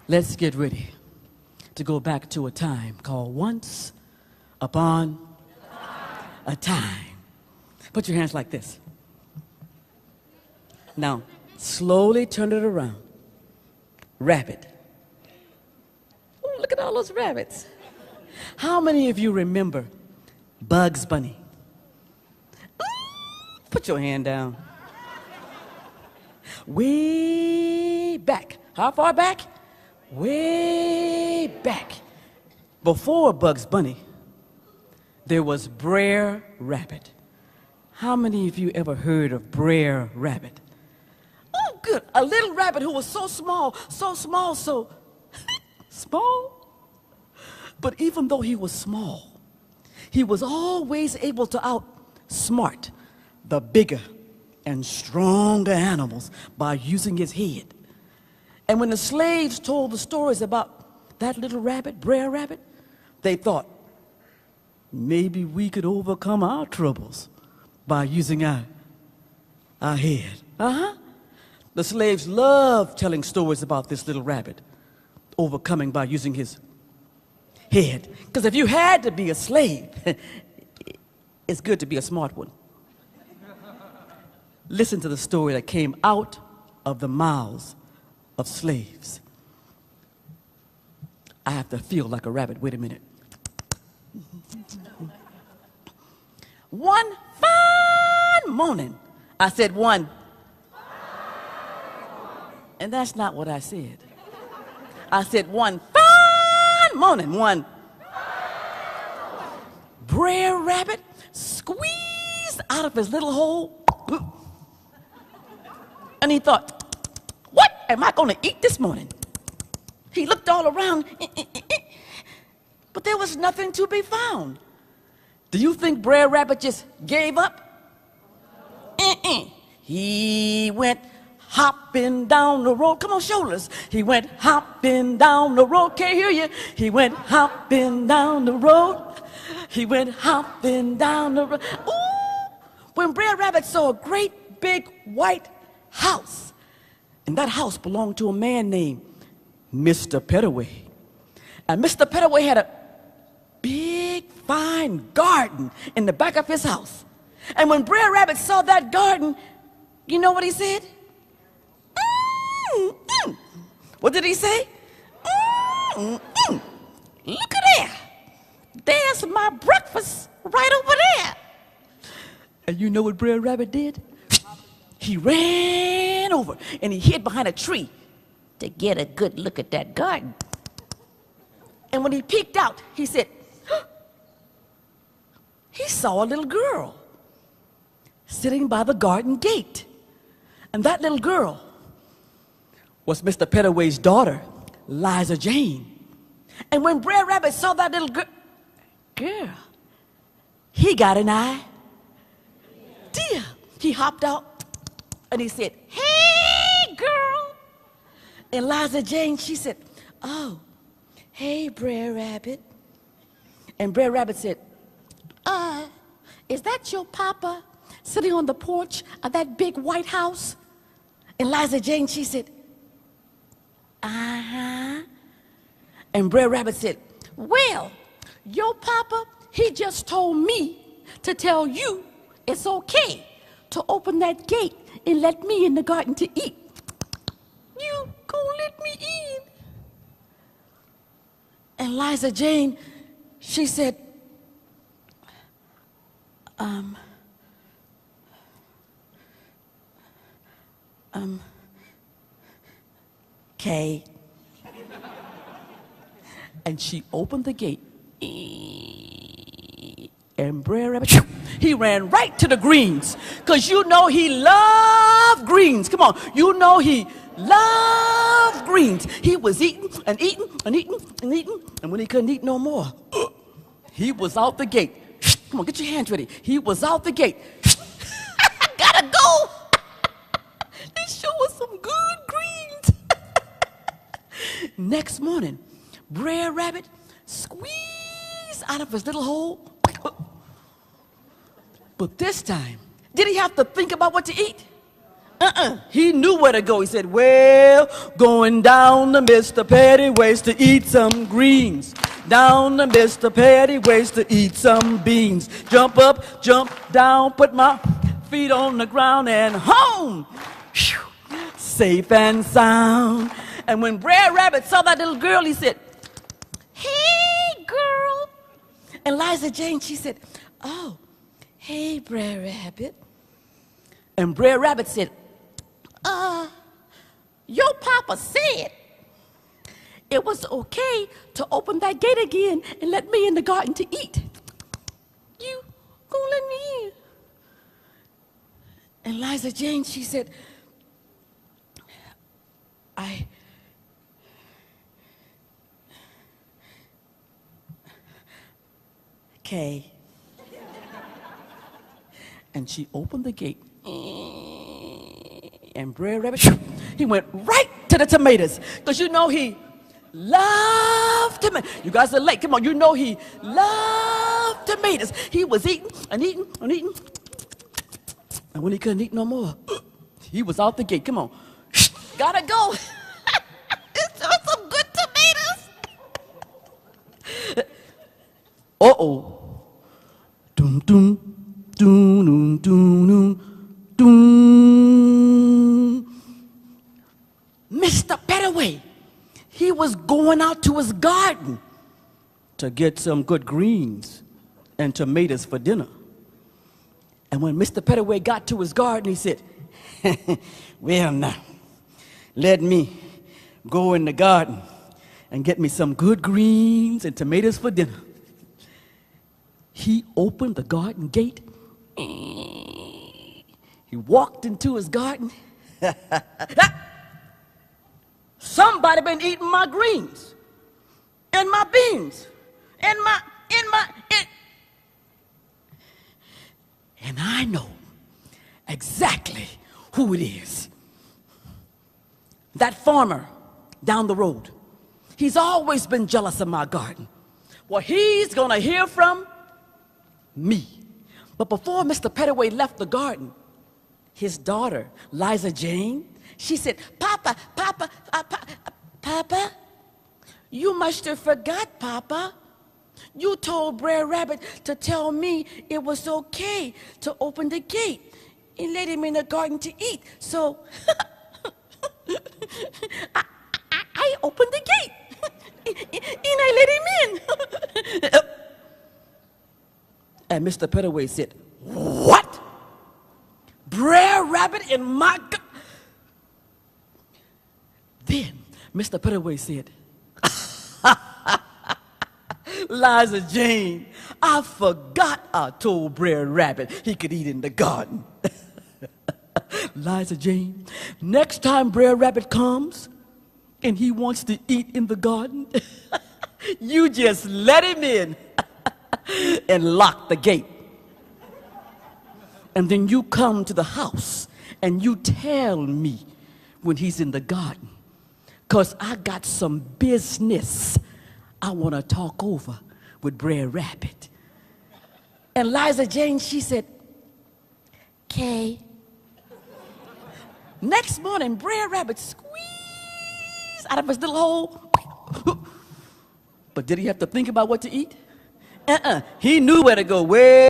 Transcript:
Let's get ready to go back to a time called Once Upon a Time. Put your hands like this. Now, slowly turn it around. Rabbit. Ooh, look at all those rabbits. How many of you remember Bugs Bunny? Ooh, put your hand down. Way back. How far back? Way back. Before Bugs Bunny, there was Brer Rabbit. How many of you ever heard of Brer Rabbit? Oh, good. A little rabbit who was so small, so small. But even though he was small, he was always able to outsmart the bigger and stronger animals by using his head. And when the slaves told the stories about that little rabbit, Brer Rabbit, they thought, maybe we could overcome our troubles by using our head. The slaves loved telling stories about this little rabbit overcoming by using his head. Because if you had to be a slave, it's good to be a smart one. Listen to the story that came out of the mouths of slaves. I have to feel like a rabbit. Wait a minute. One fine morning, I said one. And that's not what I said. I said one fine morning, one. Brer Rabbit squeezed out of his little hole. And he thought, what am I going to eat this morning? He looked all around, but there was nothing to be found. Do you think Brer Rabbit just gave up? He went hopping down the road. Come on, shoulders. He went hopping down the road. Can't hear you. He went hopping down the road. He went hopping down the road. Ooh! When Brer Rabbit saw a great big white house, and that house belonged to a man named Mr. Petaway. And Mr. Petaway had a big, fine garden in the back of his house. And when Brer Rabbit saw that garden, you know what he said? What did he say? Look at there. There's my breakfast right over there. And you know what Brer Rabbit did? He ran over and he hid behind a tree to get a good look at that garden. And when he peeked out, he said, he saw a little girl sitting by the garden gate. And that little girl was Mr. Petaway's daughter, Liza Jane. And when Brer Rabbit saw that little girl, he got an idea. He hopped out and he said, hey, girl. And Liza Jane, she said, oh, hey, Brer Rabbit. And Brer Rabbit said, is that your papa sitting on the porch of that big white house? And Liza Jane, she said, uh-huh. And Brer Rabbit said, well, your papa, he just told me to tell you it's okay to open that gate and let me in the garden to eat. You gonna let me in? And Liza Jane, she said, okay. And she opened the gate. And Brer Rabbit, he ran right to the greens. Because you know he loved greens. Come on. You know he loved greens. He was eating and eating and eating and eating. And when he couldn't eat no more, he was out the gate. Come on, get your hands ready. He was out the gate. I gotta go. They sure was some good greens. Next morning, Brer Rabbit squeezed out of his little hole. But this time, did he have to think about what to eat? He knew where to go. He said, well, going down to Mr. Pettyways to eat some greens. Down to Mr. Pettyways to eat some beans. Jump up, jump down, put my feet on the ground and home. Whew. Safe and sound. And when Brer Rabbit saw that little girl, he said, hey, girl. And Liza Jane, she said, oh, hey, Brer Rabbit. And Brer Rabbit said, your papa said it was okay to open that gate again and let me in the garden to eat. You gonna let me in? And Liza Jane, she said, Okay. And she opened the gate. And Brer Rabbit, he went right to the tomatoes. Because you know he loved tomatoes. You guys are late. Come on, you know he loved tomatoes. He was eating and eating and eating. And when he couldn't eat no more, he was out the gate. Come on. Gotta go. It's some good tomatoes. Uh-oh. Dum dum dum dum dum dum dum. Mr. Petaway, he was going out to his garden to get some good greens and tomatoes for dinner. And when Mr. Petaway got to his garden, he said, well, now, let me go in the garden and get me some good greens and tomatoes for dinner. He opened the garden gate. He walked into his garden. Somebody been eating my greens and my beans and and I know exactly who it is. That farmer down the road. He's always been jealous of my garden. Well, he's gonna hear from me. But before Mr. Petaway left the garden, his daughter, Liza Jane, she said, Papa, you must have forgot, Papa. You told Brer Rabbit to tell me it was okay to open the gate and let him in the garden to eat. So I opened the gate and I let him in. And Mr. Petaway said, what? Brer Rabbit in my garden? Then Mr. Petaway said, Liza Jane, I forgot I told Brer Rabbit he could eat in the garden. Liza Jane, next time Brer Rabbit comes and he wants to eat in the garden, you just let him in and lock the gate. And then you come to the house and you tell me when he's in the garden, because I got some business I want to talk over with Brer Rabbit. And Liza Jane, she said, "Okay." Next morning, Brer Rabbit squeezed out of his little hole. But did he have to think about what to eat? He knew where to go. Where